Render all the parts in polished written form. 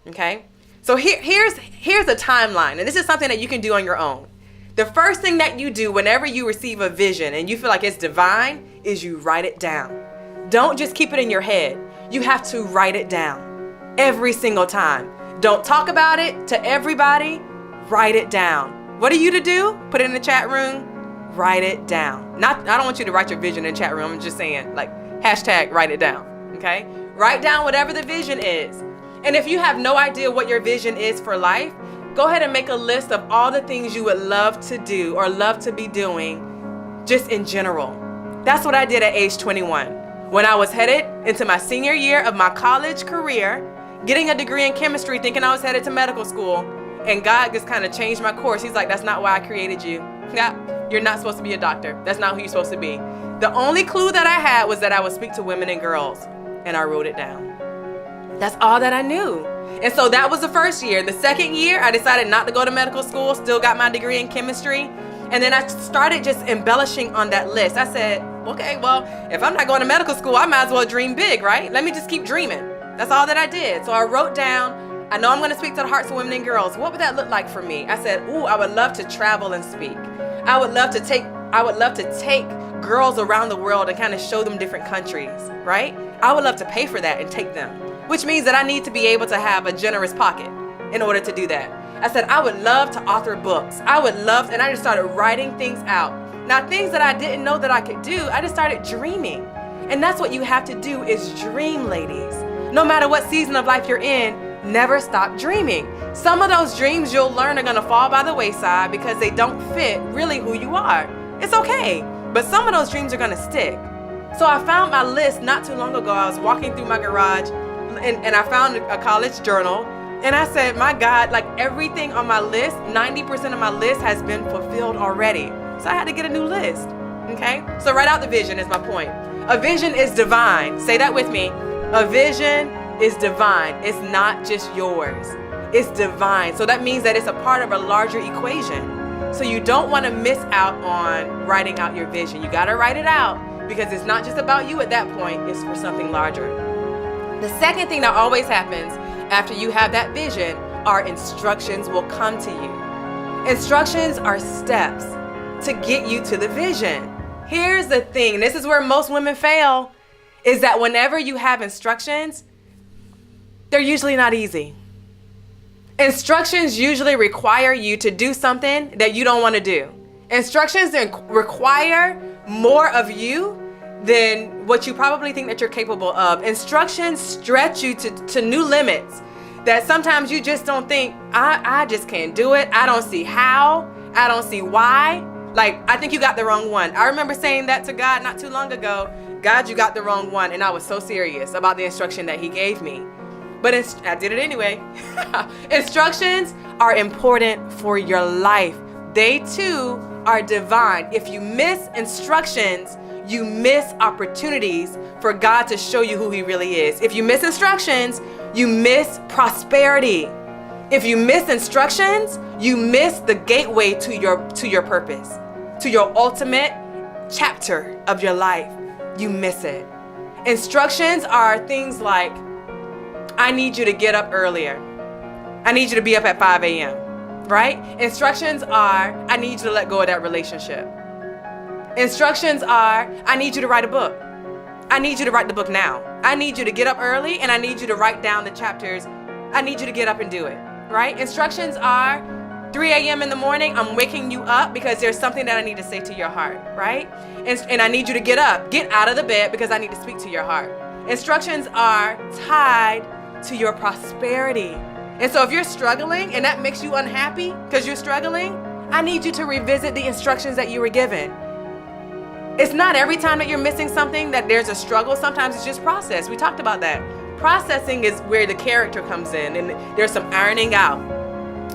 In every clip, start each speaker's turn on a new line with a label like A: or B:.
A: Okay? So here's a timeline, and this is something that you can do on your own. The first thing that you do whenever you receive a vision and you feel like it's divine is you write it down. Don't just keep it in your head. You have to write it down every single time. Don't talk about it to everybody. Write it down. What are you to do? Put it in the chat room. Write it down. I don't want you to write your vision in the chat room. I'm just saying, like, hashtag write it down. Okay? Write down whatever the vision is. And if you have no idea what your vision is for life, go ahead and make a list of all the things you would love to do or love to be doing just in general. That's what I did at age 21. When I was headed into my senior year of my college career, getting a degree in chemistry, thinking I was headed to medical school, and God just kind of changed my course. He's like, that's not why I created you. Yeah, you're not supposed to be a doctor. That's not who you're supposed to be. The only clue that I had was that I would speak to women and girls, and I wrote it down. That's all that I knew. And so that was the first year. The second year, I decided not to go to medical school, still got my degree in chemistry. And then I started just embellishing on that list. I said, okay, well, if I'm not going to medical school, I might as well dream big, right? Let me just keep dreaming. That's all that I did. So I wrote down, I know I'm going to speak to the hearts of women and girls. What would that look like for me? I said, I would love to travel and speak. I would love to take girls around the world and kind of show them different countries, right? I would love to pay for that and take them, which means that I need to be able to have a generous pocket in order to do that. I said, I would love to author books. I just started writing things out. Now, things that I didn't know that I could do, I just started dreaming. And that's what you have to do is dream, ladies. No matter what season of life you're in, never stop dreaming. Some of those dreams you'll learn are gonna fall by the wayside because they don't fit really who you are. It's okay, but some of those dreams are gonna stick. So I found my list not too long ago. I was walking through my garage and I found a college journal, and I said, my God, like everything on my list, 90% of my list has been fulfilled already. So I had to get a new list, okay? So write out the vision is my point. A vision is divine. Say that with me. A vision is divine. It's not just yours. It's divine. So that means that it's a part of a larger equation. So you don't want to miss out on writing out your vision. You got to write it out because it's not just about you at that point. It's for something larger. The second thing that always happens after you have that vision are instructions will come to you. Instructions are steps to get you to the vision. Here's the thing, this is where most women fail, is that whenever you have instructions, they're usually not easy. Instructions usually require you to do something that you don't want to do. Instructions require more of you than what you probably think that you're capable of. Instructions stretch you to new limits that sometimes you just don't think, I just can't do it. I don't see how. I don't see why. Like, I think you got the wrong one. I remember saying that to God not too long ago. God, you got the wrong one. And I was so serious about the instruction that he gave me. But I did it anyway. Instructions are important for your life. They too are divine. If you miss instructions, you miss opportunities for God to show you who he really is. If you miss instructions, you miss prosperity. If you miss instructions, you miss the gateway to your purpose, to your ultimate chapter of your life. You miss it. Instructions are things like, I need you to get up earlier. I need you to be up at 5 a.m., right? Instructions are, I need you to let go of that relationship. Instructions are, I need you to write a book. I need you to write the book now. I need you to get up early and I need you to write down the chapters. I need you to get up and do it, right? Instructions are 3 a.m. in the morning, I'm waking you up because there's something that I need to say to your heart, right? And I need you to get up, get out of the bed because I need to speak to your heart. Instructions are tied to your prosperity. And so if you're struggling and that makes you unhappy because you're struggling, I need you to revisit the instructions that you were given. It's not every time that you're missing something that there's a struggle. Sometimes it's just process. We talked about that. Processing is where the character comes in and there's some ironing out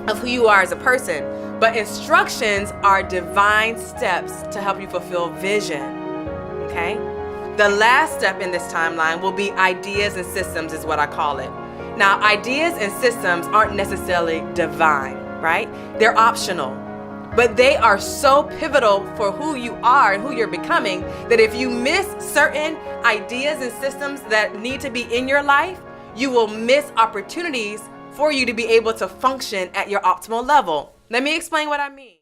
A: of who you are as a person. But instructions are divine steps to help you fulfill vision, okay? The last step in this timeline will be ideas and systems is what I call it. Now, ideas and systems aren't necessarily divine, right? They're optional. But they are so pivotal for who you are and who you're becoming that if you miss certain ideas and systems that need to be in your life, you will miss opportunities for you to be able to function at your optimal level. Let me explain what I mean.